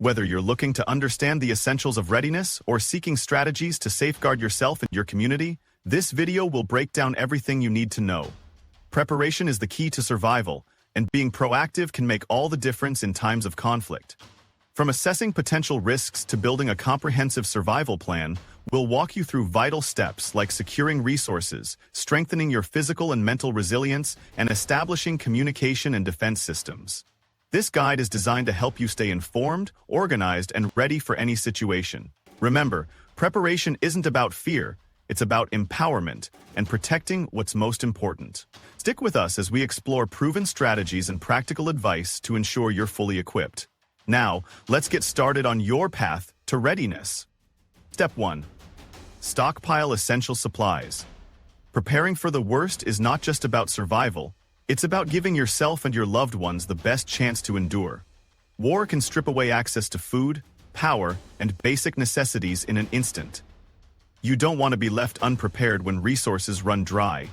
Whether you're looking to understand the essentials of readiness or seeking strategies to safeguard yourself and your community, this video will break down everything you need to know. Preparation is the key to survival, and being proactive can make all the difference in times of conflict. From assessing potential risks to building a comprehensive survival plan, we'll walk you through vital steps like securing resources, strengthening your physical and mental resilience, and establishing communication and defense systems. This guide is designed to help you stay informed, organized, and ready for any situation. Remember, preparation isn't about fear, it's about empowerment and protecting what's most important. Stick with us as we explore proven strategies and practical advice to ensure you're fully equipped. Now, let's get started on your path to readiness. Step 1. Stockpile essential supplies. Preparing for the worst is not just about survival, it's about giving yourself and your loved ones the best chance to endure. War can strip away access to food, power, and basic necessities in an instant. You don't want to be left unprepared when resources run dry.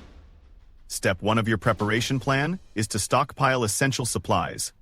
Step 1 of your preparation plan is to stockpile essential supplies.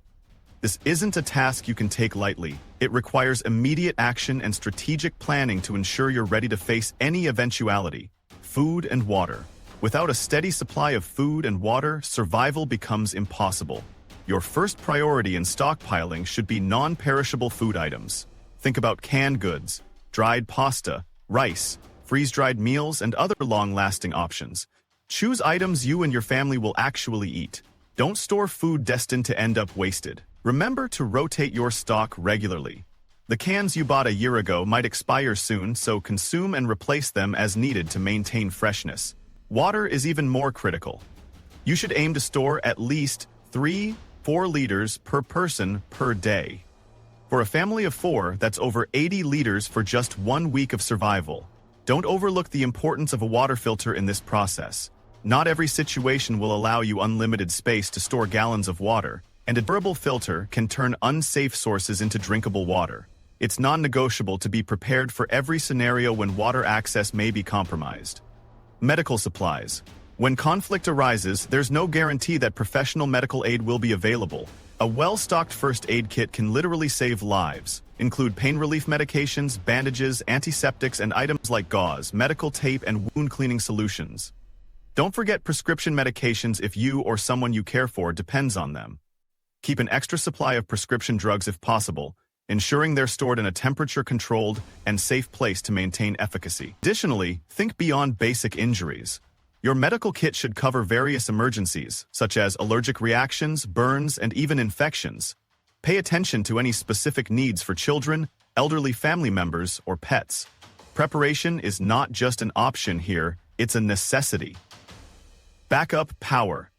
This isn't a task you can take lightly. It requires immediate action and strategic planning to ensure you're ready to face any eventuality. Food and water. Without a steady supply of food and water, survival becomes impossible. Your first priority in stockpiling should be non-perishable food items. Think about canned goods, dried pasta, rice, freeze-dried meals, and other long-lasting options. Choose items you and your family will actually eat. Don't store food destined to end up wasted. Remember to rotate your stock regularly. The cans you bought a year ago might expire soon, so consume and replace them as needed to maintain freshness. Water is even more critical. You should aim to store at least 3-4 liters per person per day. For a family of 4, that's over 80 liters for just 1 week of survival. Don't overlook the importance of a water filter in this process. Not every situation will allow you unlimited space to store gallons of water, and a durable filter can turn unsafe sources into drinkable water. It's non-negotiable to be prepared for every scenario when water access may be compromised. Medical supplies. When conflict arises, there's no guarantee that professional medical aid will be available. A well-stocked first aid kit can literally save lives. Include pain relief medications, bandages, antiseptics, and items like gauze, medical tape, and wound cleaning solutions. Don't forget prescription medications if you or someone you care for depends on them. Keep an extra supply of prescription drugs if possible, ensuring they're stored in a temperature-controlled and safe place to maintain efficacy. Additionally, think beyond basic injuries. Your medical kit should cover various emergencies, such as allergic reactions, burns, and even infections. Pay attention to any specific needs for children, elderly family members, or pets. Preparation is not just an option here, it's a necessity. Backup power.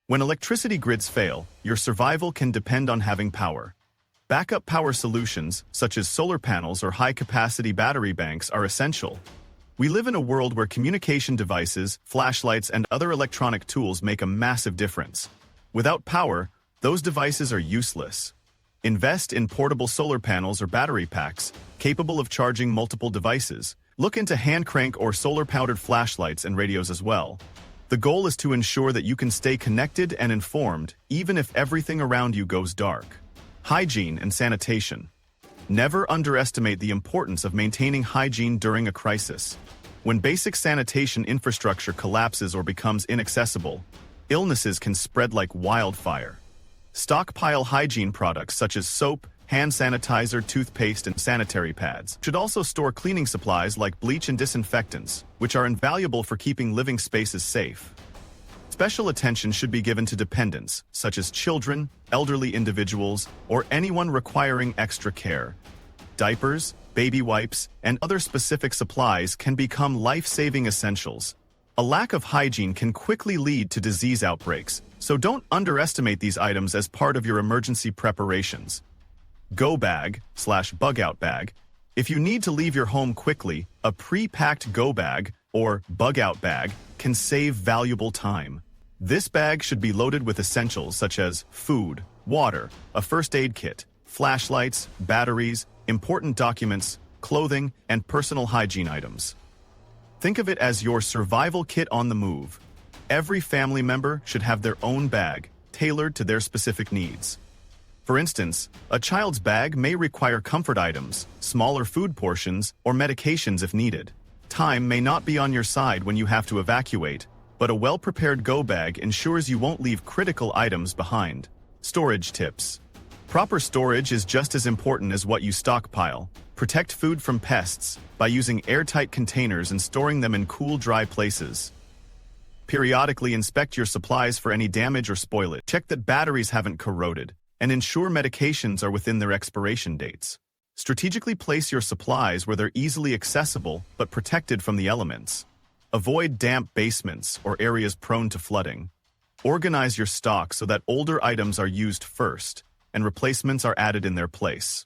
When electricity grids fail, your survival can depend on having power. Backup power solutions, such as solar panels or high-capacity battery banks, are essential. We live in a world where communication devices, flashlights, and other electronic tools make a massive difference. Without power, those devices are useless. Invest in portable solar panels or battery packs, capable of charging multiple devices. Look into hand-crank or solar-powered flashlights and radios as well. The goal is to ensure that you can stay connected and informed, even if everything around you goes dark. Hygiene and sanitation. Never underestimate the importance of maintaining hygiene during a crisis. When basic sanitation infrastructure collapses or becomes inaccessible, illnesses can spread like wildfire. Stockpile hygiene products such as soap, hand sanitizer, toothpaste, and sanitary pads. Should also store cleaning supplies like bleach and disinfectants, which are invaluable for keeping living spaces safe. Special attention should be given to dependents, such as children, elderly individuals, or anyone requiring extra care. Diapers, baby wipes, and other specific supplies can become life-saving essentials. A lack of hygiene can quickly lead to disease outbreaks, so don't underestimate these items as part of your emergency preparations. Go bag/bug-out bag. If you need to leave your home quickly, a pre-packed go bag or bug-out bag can save valuable time. This bag should be loaded with essentials such as food, water, a first aid kit, flashlights, batteries, important documents, clothing, and personal hygiene items. Think of it as your survival kit on the move. Every family member should have their own bag, tailored to their specific needs. For instance, a child's bag may require comfort items, smaller food portions, or medications if needed. Time may not be on your side when you have to evacuate, but a well-prepared go bag ensures you won't leave critical items behind. Storage tips. Proper storage is just as important as what you stockpile. Protect food from pests by using airtight containers and storing them in cool, dry places. Periodically inspect your supplies for any damage or spoilage. Check that batteries haven't corroded, and ensure medications are within their expiration dates. Strategically place your supplies where they're easily accessible but protected from the elements. Avoid damp basements or areas prone to flooding. Organize your stock so that older items are used first, and replacements are added in their place.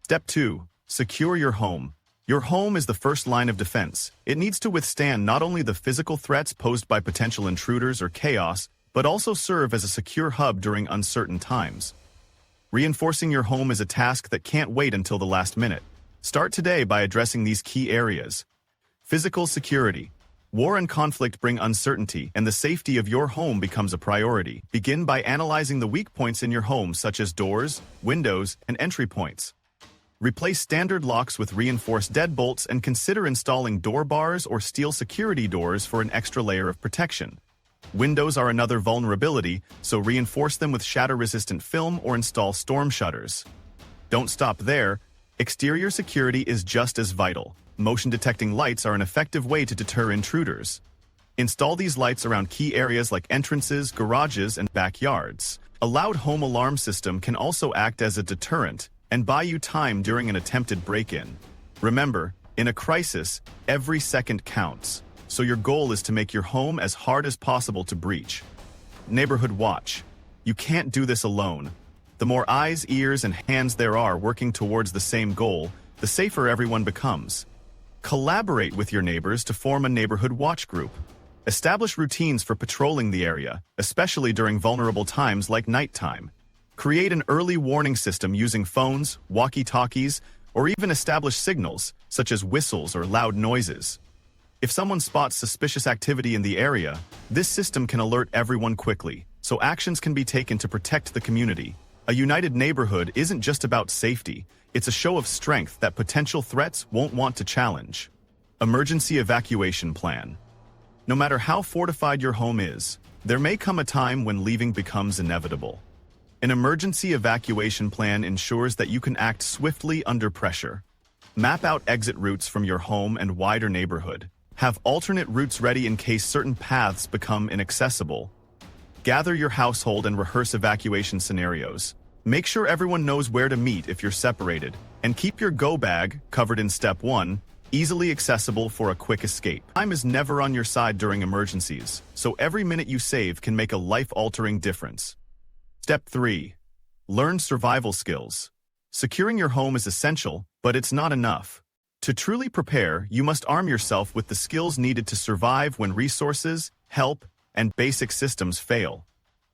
Step 2. Secure your home. Your home is the first line of defense. It needs to withstand not only the physical threats posed by potential intruders or chaos, but also serve as a secure hub during uncertain times. Reinforcing your home is a task that can't wait until the last minute. Start today by addressing these key areas. Physical security. War and conflict bring uncertainty, and the safety of your home becomes a priority. Begin by analyzing the weak points in your home, such as doors, windows, and entry points. Replace standard locks with reinforced deadbolts and consider installing door bars or steel security doors for an extra layer of protection. Windows are another vulnerability, so reinforce them with shatter-resistant film or install storm shutters. Don't stop there. Exterior security is just as vital. Motion-detecting lights are an effective way to deter intruders. Install these lights around key areas like entrances, garages, and backyards. A loud home alarm system can also act as a deterrent and buy you time during an attempted break-in. Remember, in a crisis, every second counts, so your goal is to make your home as hard as possible to breach. Neighborhood watch. You can't do this alone. The more eyes, ears, and hands there are working towards the same goal, the safer everyone becomes. Collaborate with your neighbors to form a neighborhood watch group. Establish routines for patrolling the area, especially during vulnerable times like nighttime. Create an early warning system using phones, walkie-talkies, or even establish signals, such as whistles or loud noises. If someone spots suspicious activity in the area, this system can alert everyone quickly, so actions can be taken to protect the community. A united neighborhood isn't just about safety, it's a show of strength that potential threats won't want to challenge. Emergency evacuation plan. No matter how fortified your home is, there may come a time when leaving becomes inevitable. An emergency evacuation plan ensures that you can act swiftly under pressure. Map out exit routes from your home and wider neighborhood. Have alternate routes ready in case certain paths become inaccessible. Gather your household and rehearse evacuation scenarios. Make sure everyone knows where to meet if you're separated, and keep your go bag, covered in Step 1, easily accessible for a quick escape. Time is never on your side during emergencies, so every minute you save can make a life-altering difference. Step 3. Learn survival skills. Securing your home is essential, but it's not enough. To truly prepare, you must arm yourself with the skills needed to survive when resources, help, and basic systems fail.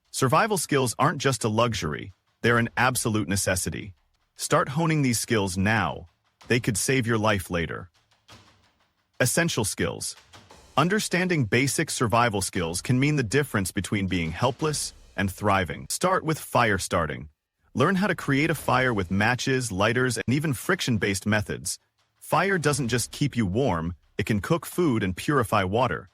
Survival skills aren't just a luxury, they're an absolute necessity. Start honing these skills now. They could save your life later. Essential skills. Understanding basic survival skills can mean the difference between being helpless and thriving. Start with fire starting. Learn how to create a fire with matches, lighters, and even friction-based methods. Fire doesn't just keep you warm, it can cook food and purify water.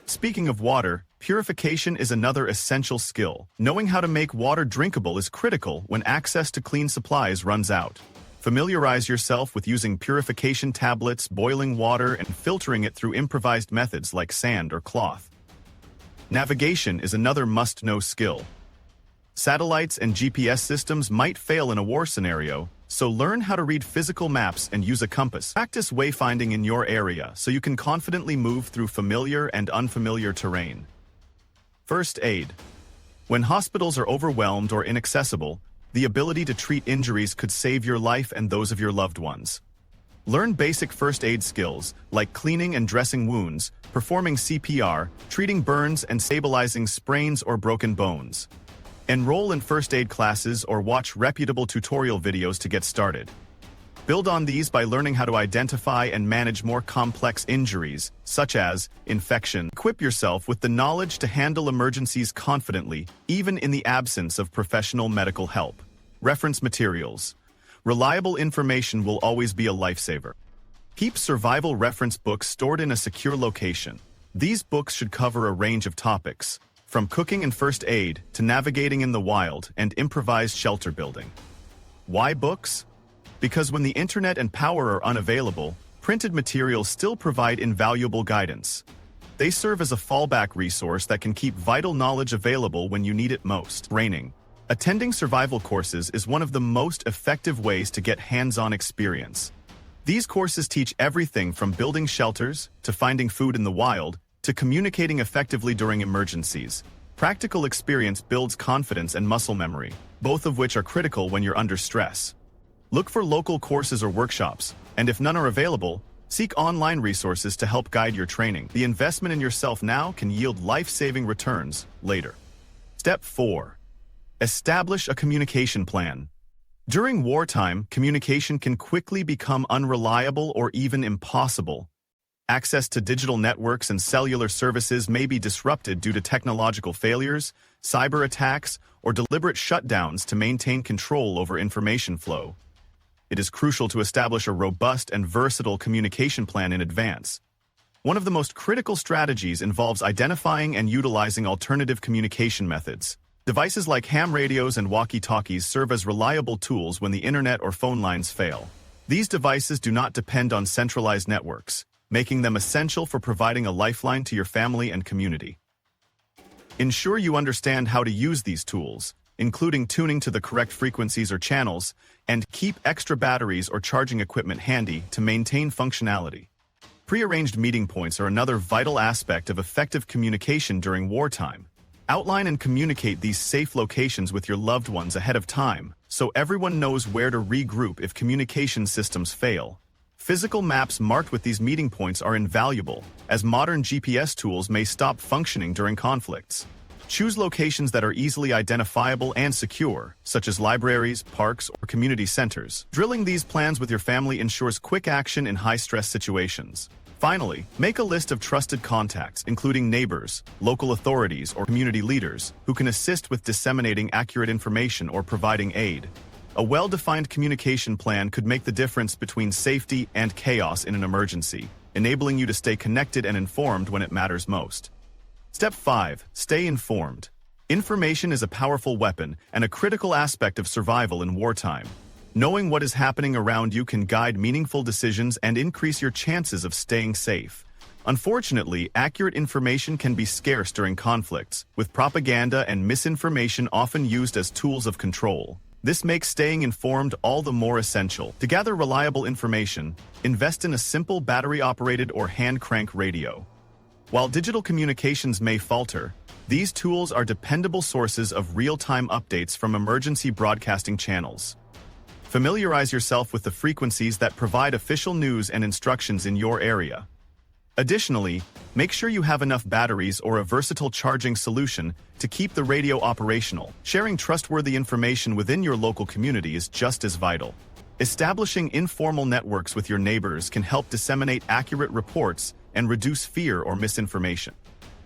Speaking of water, purification is another essential skill. Knowing how to make water drinkable is critical when access to clean supplies runs out. Familiarize yourself with using purification tablets, boiling water, and filtering it through improvised methods like sand or cloth. Navigation is another must-know skill. Satellites and GPS systems might fail in a war scenario, so learn how to read physical maps and use a compass. Practice wayfinding in your area so you can confidently move through familiar and unfamiliar terrain. First aid. When hospitals are overwhelmed or inaccessible, the ability to treat injuries could save your life and those of your loved ones. Learn basic first aid skills like cleaning and dressing wounds, performing CPR, treating burns, and stabilizing sprains or broken bones. Enroll in first aid classes or watch reputable tutorial videos to get started. Build on these by learning how to identify and manage more complex injuries, such as infection. Equip yourself with the knowledge to handle emergencies confidently, even in the absence of professional medical help. Reference materials. Reliable information will always be a lifesaver. Keep survival reference books stored in a secure location. These books should cover a range of topics, from cooking and first aid to navigating in the wild and improvised shelter building. Why books? Because when the internet and power are unavailable, printed materials still provide invaluable guidance. They serve as a fallback resource that can keep vital knowledge available when you need it most. Training. Attending survival courses is one of the most effective ways to get hands-on experience. These courses teach everything from building shelters, to finding food in the wild, to communicating effectively during emergencies. Practical experience builds confidence and muscle memory, both of which are critical when you're under stress. Look for local courses or workshops, and if none are available, seek online resources to help guide your training. The investment in yourself now can yield life-saving returns later. Step 4. Establish a communication plan. During wartime, communication can quickly become unreliable or even impossible. Access to digital networks and cellular services may be disrupted due to technological failures, cyber attacks, or deliberate shutdowns to maintain control over information flow. It is crucial to establish a robust and versatile communication plan in advance. One of the most critical strategies involves identifying and utilizing alternative communication methods. Devices like ham radios and walkie-talkies serve as reliable tools when the internet or phone lines fail. These devices do not depend on centralized networks, making them essential for providing a lifeline to your family and community. Ensure you understand how to use these tools, including tuning to the correct frequencies or channels, and keep extra batteries or charging equipment handy to maintain functionality. Pre-arranged meeting points are another vital aspect of effective communication during wartime. Outline and communicate these safe locations with your loved ones ahead of time, so everyone knows where to regroup if communication systems fail. Physical maps marked with these meeting points are invaluable, as modern GPS tools may stop functioning during conflicts. Choose locations that are easily identifiable and secure, such as libraries, parks, or community centers. Drilling these plans with your family ensures quick action in high-stress situations. Finally, make a list of trusted contacts, including neighbors, local authorities, or community leaders, who can assist with disseminating accurate information or providing aid. A well-defined communication plan could make the difference between safety and chaos in an emergency, enabling you to stay connected and informed when it matters most. Step 5. Stay informed. Information is a powerful weapon and a critical aspect of survival in wartime. Knowing what is happening around you can guide meaningful decisions and increase your chances of staying safe. Unfortunately, accurate information can be scarce during conflicts, with propaganda and misinformation often used as tools of control. This makes staying informed all the more essential. To gather reliable information, invest in a simple battery-operated or hand-crank radio. While digital communications may falter, these tools are dependable sources of real-time updates from emergency broadcasting channels. Familiarize yourself with the frequencies that provide official news and instructions in your area. Additionally, make sure you have enough batteries or a versatile charging solution to keep the radio operational. Sharing trustworthy information within your local community is just as vital. Establishing informal networks with your neighbors can help disseminate accurate reports and reduce fear or misinformation.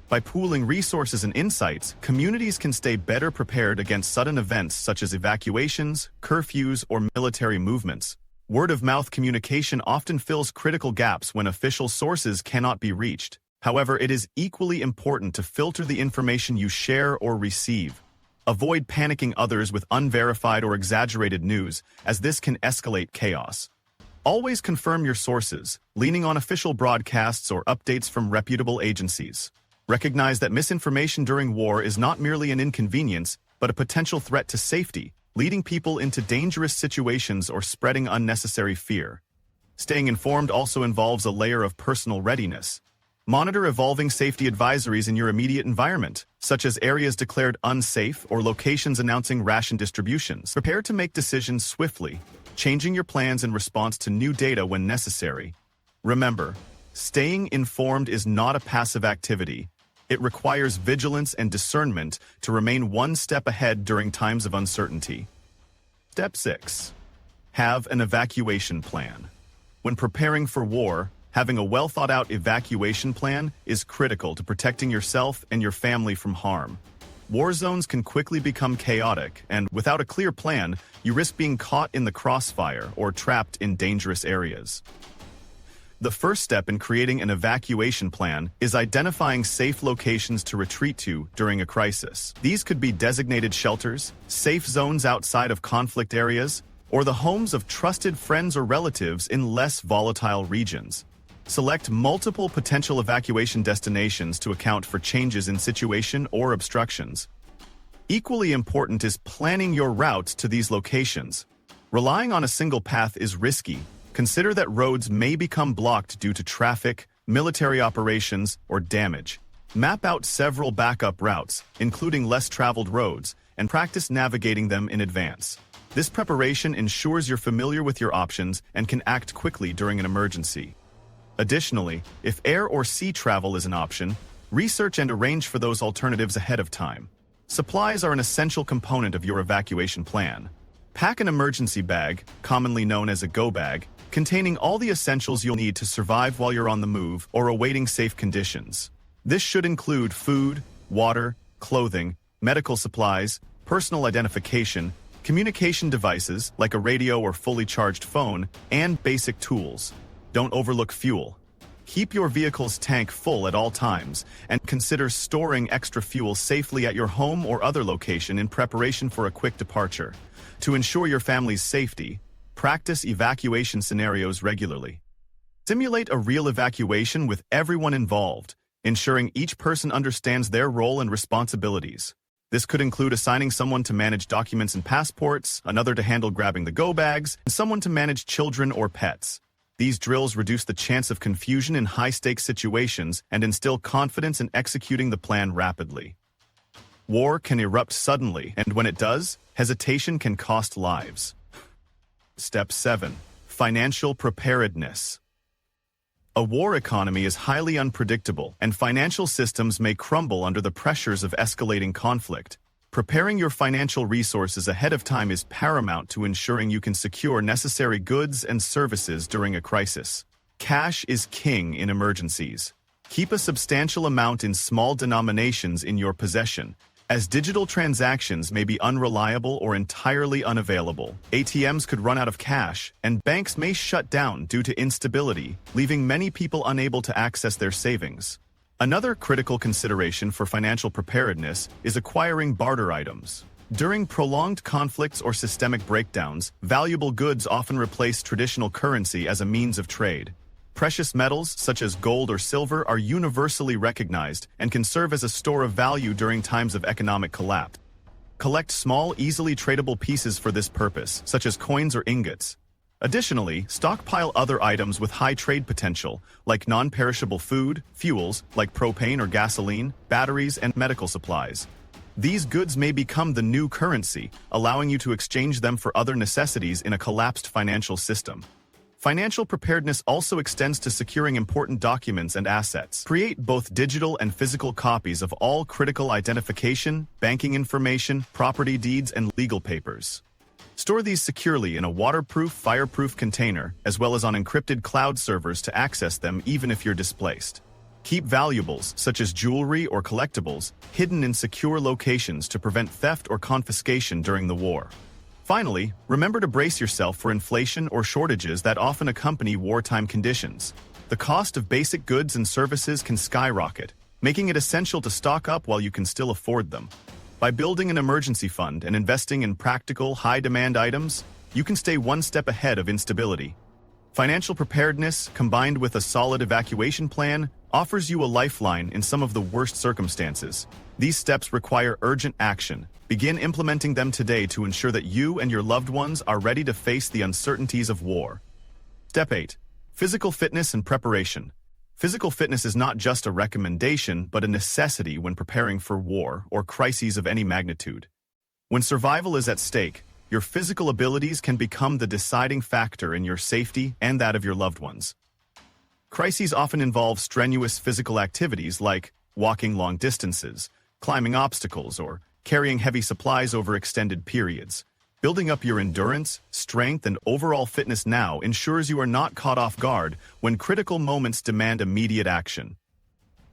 By pooling resources and insights, communities can stay better prepared against sudden events such as evacuations, curfews, or military movements. Word-of-mouth communication often fills critical gaps when official sources cannot be reached. However, it is equally important to filter the information you share or receive. Avoid panicking others with unverified or exaggerated news, as this can escalate chaos. Always confirm your sources, leaning on official broadcasts or updates from reputable agencies. Recognize that misinformation during war is not merely an inconvenience, but a potential threat to safety, leading people into dangerous situations or spreading unnecessary fear. Staying informed also involves a layer of personal readiness. Monitor evolving safety advisories in your immediate environment, such as areas declared unsafe or locations announcing ration distributions. Prepare to make decisions swiftly, changing your plans in response to new data when necessary. Remember, staying informed is not a passive activity. It requires vigilance and discernment to remain one step ahead during times of uncertainty. Step 6. Have an evacuation plan. When preparing for war, having a well-thought-out evacuation plan is critical to protecting yourself and your family from harm. War zones can quickly become chaotic, and without a clear plan, you risk being caught in the crossfire or trapped in dangerous areas. The first step in creating an evacuation plan is identifying safe locations to retreat to during a crisis. These could be designated shelters, safe zones outside of conflict areas, or the homes of trusted friends or relatives in less volatile regions. Select multiple potential evacuation destinations to account for changes in situation or obstructions. Equally important is planning your routes to these locations. Relying on a single path is risky. Consider that roads may become blocked due to traffic, military operations, or damage. Map out several backup routes, including less traveled roads, and practice navigating them in advance. This preparation ensures you're familiar with your options and can act quickly during an emergency. Additionally, if air or sea travel is an option, research and arrange for those alternatives ahead of time. Supplies are an essential component of your evacuation plan. Pack an emergency bag, commonly known as a go bag, containing all the essentials you'll need to survive while you're on the move or awaiting safe conditions. This should include food, water, clothing, medical supplies, personal identification, communication devices like a radio or fully charged phone, and basic tools. Don't overlook fuel. Keep your vehicle's tank full at all times, and consider storing extra fuel safely at your home or other location in preparation for a quick departure. To ensure your family's safety, practice evacuation scenarios regularly. Simulate a real evacuation with everyone involved, ensuring each person understands their role and responsibilities. This could include assigning someone to manage documents and passports, another to handle grabbing the go bags, and someone to manage children or pets. These drills reduce the chance of confusion in high-stakes situations and instill confidence in executing the plan rapidly. War can erupt suddenly, and when it does, hesitation can cost lives. Step 7. Financial preparedness. A war economy is highly unpredictable, and financial systems may crumble under the pressures of escalating conflict. Preparing your financial resources ahead of time is paramount to ensuring you can secure necessary goods and services during a crisis. Cash is king in emergencies. Keep a substantial amount in small denominations in your possession, as digital transactions may be unreliable or entirely unavailable. ATMs could run out of cash, and banks may shut down due to instability, leaving many people unable to access their savings. Another critical consideration for financial preparedness is acquiring barter items. During prolonged conflicts or systemic breakdowns, valuable goods often replace traditional currency as a means of trade. Precious metals, such as gold or silver, are universally recognized and can serve as a store of value during times of economic collapse. Collect small, easily tradable pieces for this purpose, such as coins or ingots. Additionally, stockpile other items with high trade potential, like non-perishable food, fuels, like propane or gasoline, batteries, and medical supplies. These goods may become the new currency, allowing you to exchange them for other necessities in a collapsed financial system. Financial preparedness also extends to securing important documents and assets. Create both digital and physical copies of all critical identification, banking information, property deeds, and legal papers. Store these securely in a waterproof, fireproof container, as well as on encrypted cloud servers to access them even if you're displaced. Keep valuables, such as jewelry or collectibles, hidden in secure locations to prevent theft or confiscation during the war. Finally, remember to brace yourself for inflation or shortages that often accompany wartime conditions. The cost of basic goods and services can skyrocket, making it essential to stock up while you can still afford them. By building an emergency fund and investing in practical, high-demand items, you can stay one step ahead of instability. Financial preparedness, combined with a solid evacuation plan, offers you a lifeline in some of the worst circumstances. These steps require urgent action. Begin implementing them today to ensure that you and your loved ones are ready to face the uncertainties of war. Step 8. Physical fitness and preparation. Physical fitness is not just a recommendation, but a necessity when preparing for war or crises of any magnitude. When survival is at stake, your physical abilities can become the deciding factor in your safety and that of your loved ones. Crises often involve strenuous physical activities like walking long distances, climbing obstacles, or carrying heavy supplies over extended periods. Building up your endurance, strength, and overall fitness now ensures you are not caught off guard when critical moments demand immediate action.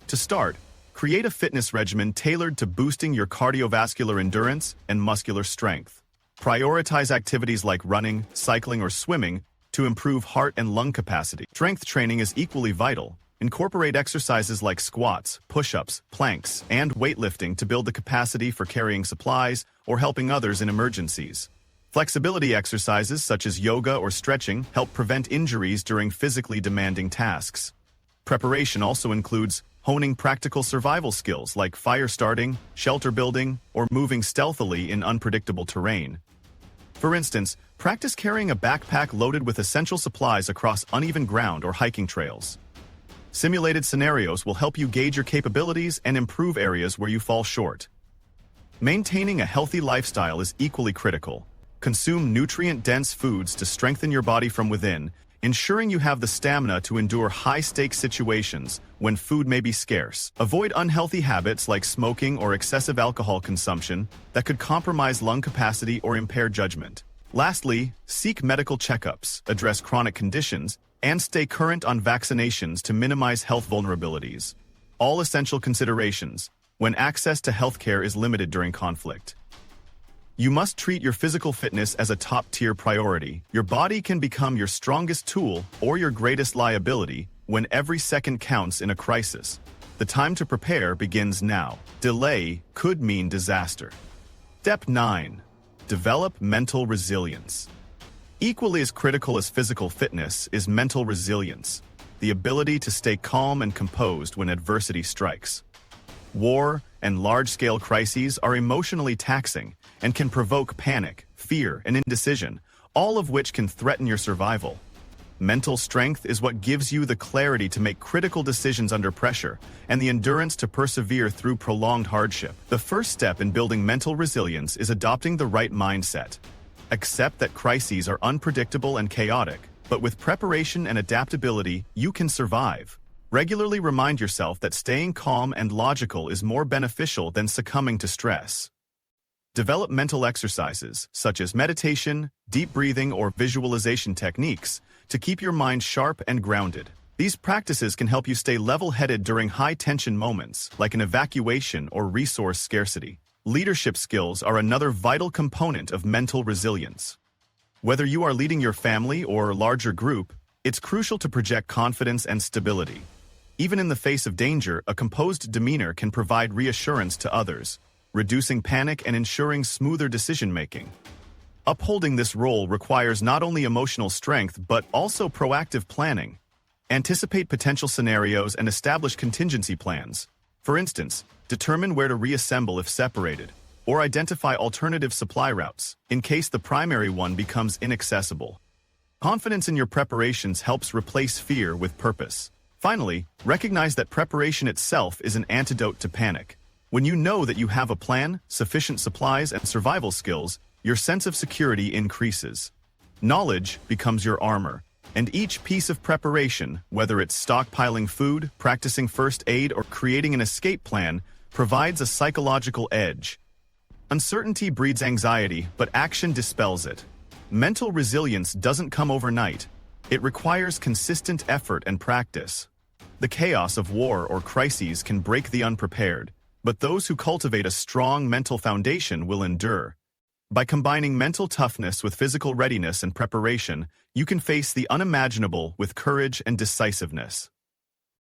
To start, create a fitness regimen tailored to boosting your cardiovascular endurance and muscular strength. Prioritize activities like running, cycling, or swimming to improve heart and lung capacity. Strength training is equally vital. Incorporate exercises like squats, push-ups, planks, and weightlifting to build the capacity for carrying supplies or helping others in emergencies. Flexibility exercises such as yoga or stretching help prevent injuries during physically demanding tasks. Preparation also includes honing practical survival skills like fire starting, shelter building, or moving stealthily in unpredictable terrain. For instance, practice carrying a backpack loaded with essential supplies across uneven ground or hiking trails. Simulated scenarios will help you gauge your capabilities and improve areas where you fall short. Maintaining a healthy lifestyle is equally critical. Consume nutrient-dense foods to strengthen your body from within, ensuring you have the stamina to endure high-stakes situations when food may be scarce. Avoid unhealthy habits like smoking or excessive alcohol consumption that could compromise lung capacity or impair judgment. Lastly, seek medical checkups, address chronic conditions, and stay current on vaccinations to minimize health vulnerabilities. All essential considerations when access to healthcare is limited during conflict. You must treat your physical fitness as a top-tier priority. Your body can become your strongest tool or your greatest liability when every second counts in a crisis. The time to prepare begins now. Delay could mean disaster. Step 9. Develop mental resilience. Equally as critical as physical fitness is mental resilience, the ability to stay calm and composed when adversity strikes. War and large-scale crises are emotionally taxing and can provoke panic, fear, and indecision, all of which can threaten your survival. Mental strength is what gives you the clarity to make critical decisions under pressure and the endurance to persevere through prolonged hardship. The first step in building mental resilience is adopting the right mindset. Accept that crises are unpredictable and chaotic, but with preparation and adaptability, you can survive. Regularly remind yourself that staying calm and logical is more beneficial than succumbing to stress. Develop mental exercises, such as meditation, deep breathing, or visualization techniques, to keep your mind sharp and grounded. These practices can help you stay level-headed during high-tension moments, like an evacuation or resource scarcity. Leadership skills are another vital component of mental resilience. Whether you are leading your family or a larger group, it's crucial to project confidence and stability. Even in the face of danger, a composed demeanor can provide reassurance to others, reducing panic and ensuring smoother decision-making. Upholding this role requires not only emotional strength but also proactive planning. Anticipate potential scenarios and establish contingency plans. For instance, determine where to reassemble if separated, or identify alternative supply routes in case the primary one becomes inaccessible. Confidence in your preparations helps replace fear with purpose. Finally, recognize that preparation itself is an antidote to panic. When you know that you have a plan, sufficient supplies, and survival skills, your sense of security increases. Knowledge becomes your armor, and each piece of preparation, whether it's stockpiling food, practicing first aid, or creating an escape plan, provides a psychological edge. Uncertainty breeds anxiety, but action dispels it. Mental resilience doesn't come overnight. It requires consistent effort and practice. The chaos of war or crises can break the unprepared, but those who cultivate a strong mental foundation will endure. By combining mental toughness with physical readiness and preparation, you can face the unimaginable with courage and decisiveness.